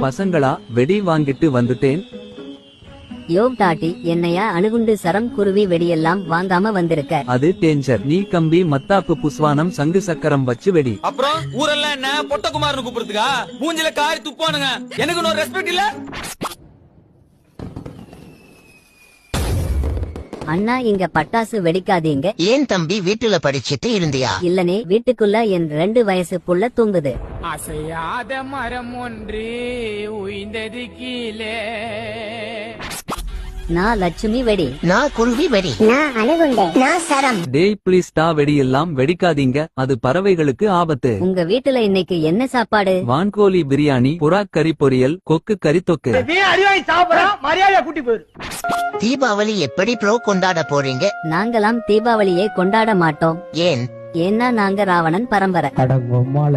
பசங்களா வெடி வாங்கிட்டு வந்துட்டேன். யோ டாட்டி, என்னையா அணுகுண்டு சரம் குருவி வெடியெல்லாம் வாங்காம வந்திருக்க? அது டேஞ்சர். நீ கம்பி மத்தாப்பு புஸ்வானம் சங்கு சக்கரம் வச்சு வெடி. அப்புறம் ஊரெல்லாம் என்ன பொட்டகுமார்னு கூப்பிடுறதுக்கா? மூஞ்சில காரி துப்பானுங்க. எனக்கு ஒரு ரெஸ்பெக்ட் இல்ல. அண்ணா, இங்க பட்டாசு வெடிக்காதீங்க. ஏன் தம்பி, வீட்டுல படிச்சிட்டு இருந்தியா? இல்லனே, வீட்டுக்குள்ள என் 2 வயசு புள்ள தூங்குது. அசையாத மரம் ஒன்று உயிர்ந்தது கீழே. நான் லட்சுமி வெடி. நான் குருவி வெடி. நான் அணுகுண்டு. நான் சரம். டேய் ப்ளீஸ் டா, வெடியெல்லாம் வெடிக்காதீங்க. அது பறவைகளுக்கு ஆபத்து. உங்க வீட்டுல இன்னைக்கு என்ன சாப்பாடு? வான்கோழி பிரியாணி, புறா கறி பொரியல், கொக்கு கறி தொக்கு. தீபாவளி எப்படி ப்ரோ கொண்டாட போறீங்க? நாங்களாம் தீபாவளியை கொண்டாட மாட்டோம். ஏன்? ஏன்னா நாங்க ராவணன் பரம்பரை. அடங்கொம்மால